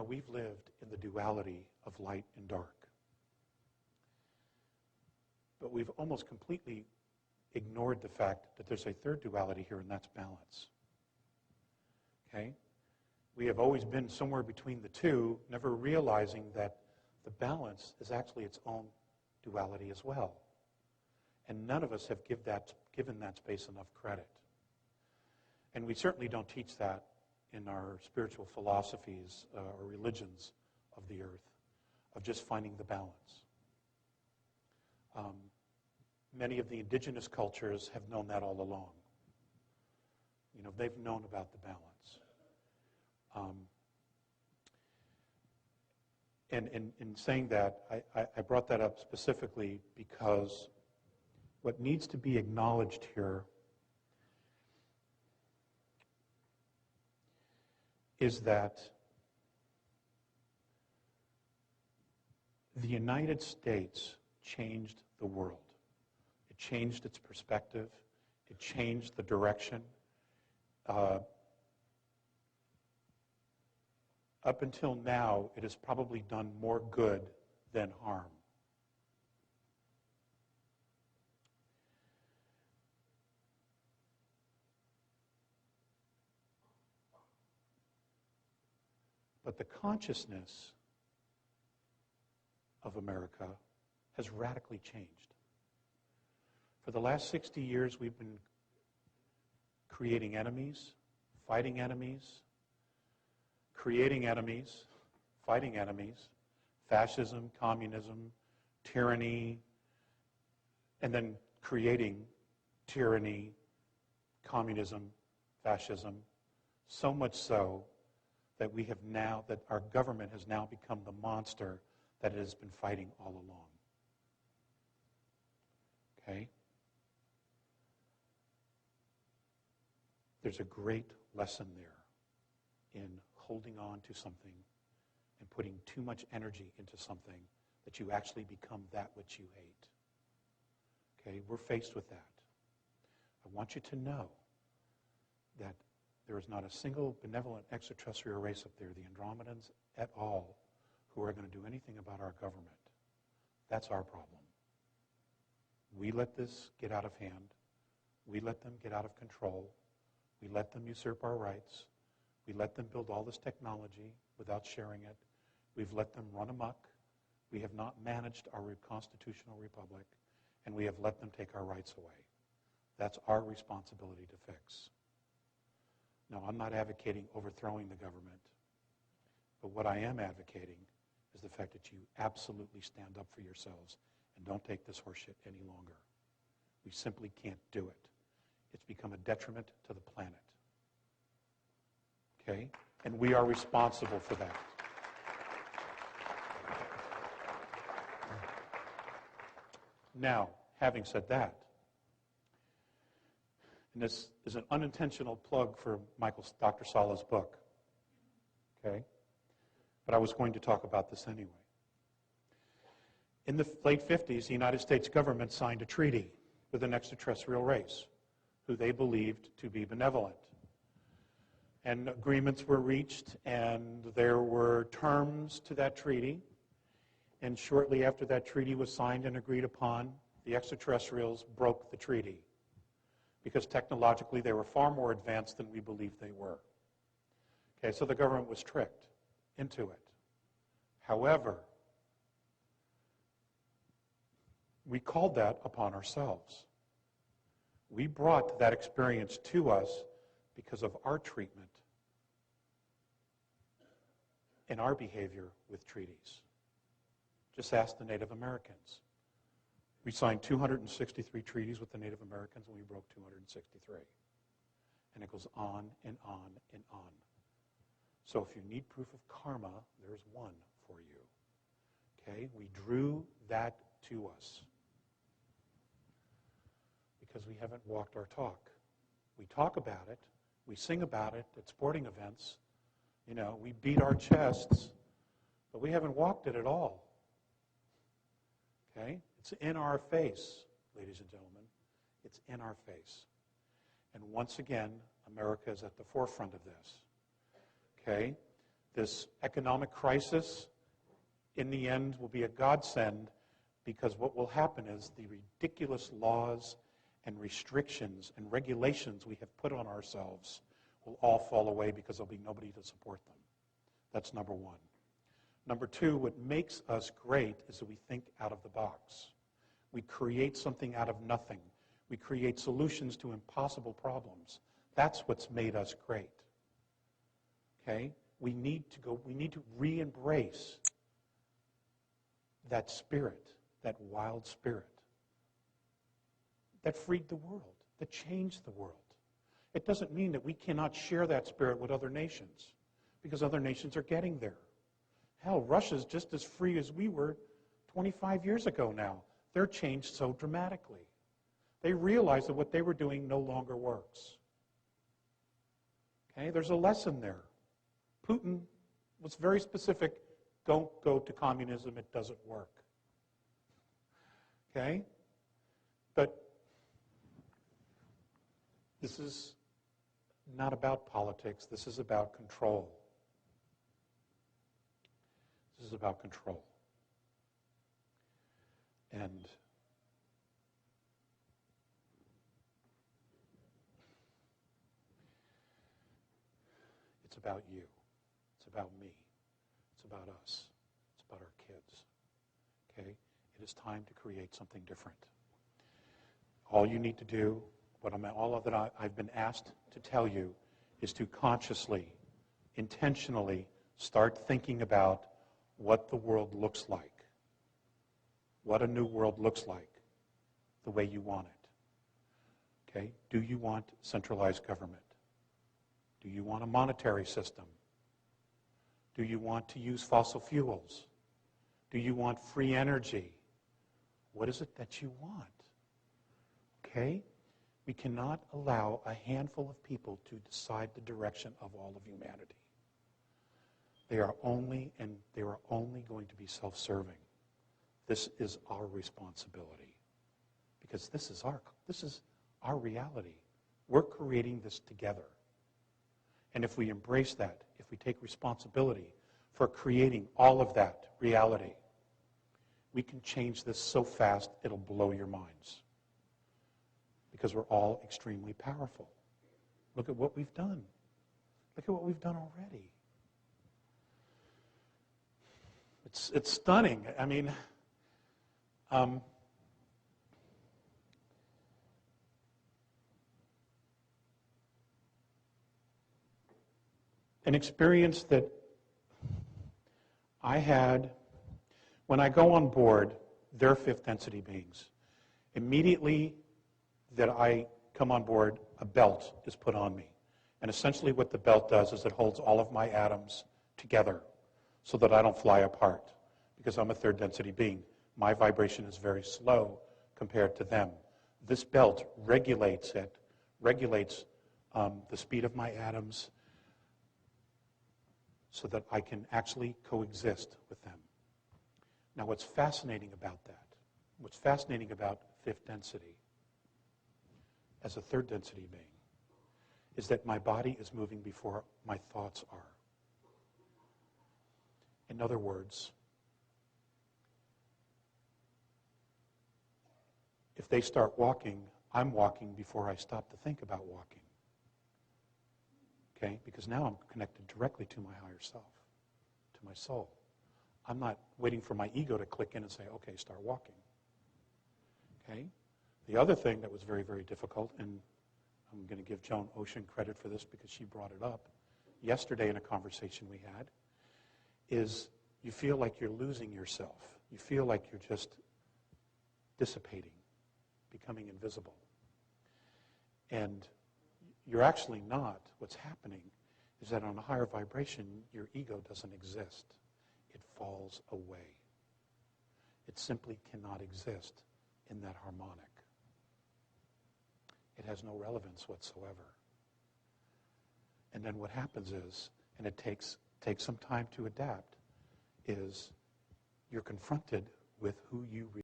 we've lived in the duality of light and dark. But we've almost completely ignored the fact that there's a third duality here, and that's balance. Okay? We have always been somewhere between the two, never realizing that the balance is actually its own duality as well. And none of us have given that space enough credit. And we certainly don't teach that in our spiritual philosophies or religions of the earth, of just finding the balance. Many of the indigenous cultures have known that all along. They've known about the balance. And in saying that, I brought that up specifically because what needs to be acknowledged here is that the United States changed the world. It changed its perspective. It changed the direction. Up until now, it has probably done more good than harm. But the consciousness of America has radically changed. For the last 60 years, we've been creating enemies, fighting enemies, creating enemies, fighting enemies, fascism, communism, tyranny, and then creating tyranny, communism, fascism, so much so that that our government has now become the monster that it has been fighting all along. Okay? There's a great lesson there in holding on to something and putting too much energy into something that you actually become that which you hate. Okay? We're faced with that. I want you to know that there is not a single benevolent extraterrestrial race up there, the Andromedans at all, who are going to do anything about our government. That's our problem. We let this get out of hand. We let them get out of control. We let them usurp our rights. We let them build all this technology without sharing it. We've let them run amok. We have not managed our constitutional republic, and we have let them take our rights away. That's our responsibility to fix. Now, I'm not advocating overthrowing the government, but what I am advocating is the fact that you absolutely stand up for yourselves and don't take this horseshit any longer. We simply can't do it. It's become a detriment to the planet. Okay? And we are responsible for that. Now, having said that, and this is an unintentional plug for Dr. Sala's book, okay? But I was going to talk about this anyway. In the late 50s, the United States government signed a treaty with an extraterrestrial race who they believed to be benevolent. And agreements were reached, and there were terms to that treaty. And shortly after that treaty was signed and agreed upon, the extraterrestrials broke the treaty, because technologically they were far more advanced than we believed they were. Okay, so the government was tricked into it. However, we called that upon ourselves. We brought that experience to us because of our treatment and our behavior with treaties. Just ask the Native Americans. We signed 263 treaties with the Native Americans, and we broke 263. And it goes on and on and on. So if you need proof of karma, there's one for you. Okay? We drew that to us because we haven't walked our talk. We talk about it. We sing about it at sporting events. We beat our chests, but we haven't walked it at all. Okay? It's in our face, ladies and gentlemen. It's in our face. And once again, America is at the forefront of this. Okay? This economic crisis, in the end, will be a godsend, because what will happen is the ridiculous laws and restrictions and regulations we have put on ourselves will all fall away, because there'll be nobody to support them. That's number one. Number two, what makes us great is that we think out of the box. We create something out of nothing. We create solutions to impossible problems. That's what's made us great. Okay? We need to re-embrace that spirit, that wild spirit that freed the world, that changed the world. It doesn't mean that we cannot share that spirit with other nations, because other nations are getting there. Hell, Russia's just as free as we were 25 years ago now. They're changed so dramatically. They realize that what they were doing no longer works. Okay, there's a lesson there. Putin was very specific. Don't go to communism, it doesn't work. Okay? But this is not about politics. This is about control. This is about control. And it's about you. It's about me. It's about us. It's about our kids. Okay? It is time to create something different. All you need to do, all that I've been asked to tell you, is to consciously, intentionally start thinking about what the world looks like, what a new world looks like, the way you want it. Okay? Do you want centralized government? Do you want a monetary system? Do you want to use fossil fuels? Do you want free energy? What is it that you want? Okay? We cannot allow a handful of people to decide the direction of all of humanity. They are only going to be self-serving. This is our responsibility, because this is our reality. We're creating this together. And if we embrace that, if we take responsibility for creating all of that reality, we can change this so fast it'll blow your minds. Because we're all extremely powerful. Look at what we've done. Look at what we've done already. It's stunning. I mean, an experience that I had when I go on board, they're fifth density beings. Immediately that I come on board, a belt is put on me. And essentially what the belt does is it holds all of my atoms together so that I don't fly apart, because I'm a third density being. My vibration is very slow compared to them. This belt regulates the speed of my atoms so that I can actually coexist with them. Now what's fascinating about that, what's fascinating about fifth density as a third density being, is that my body is moving before my thoughts are. In other words, if they start walking, I'm walking before I stop to think about walking. Okay? Because now I'm connected directly to my higher self, to my soul. I'm not waiting for my ego to click in and say, okay, start walking. Okay? The other thing that was very, very difficult, and I'm going to give Joan Ocean credit for this because she brought it up yesterday in a conversation we had, is you feel like you're losing yourself. You feel like you're just dissipating, becoming invisible. And you're actually not. What's happening is that on a higher vibration, your ego doesn't exist. It falls away. It simply cannot exist in that harmonic. It has no relevance whatsoever. And then what happens is, and it takes some time to adapt, is you're confronted with who you really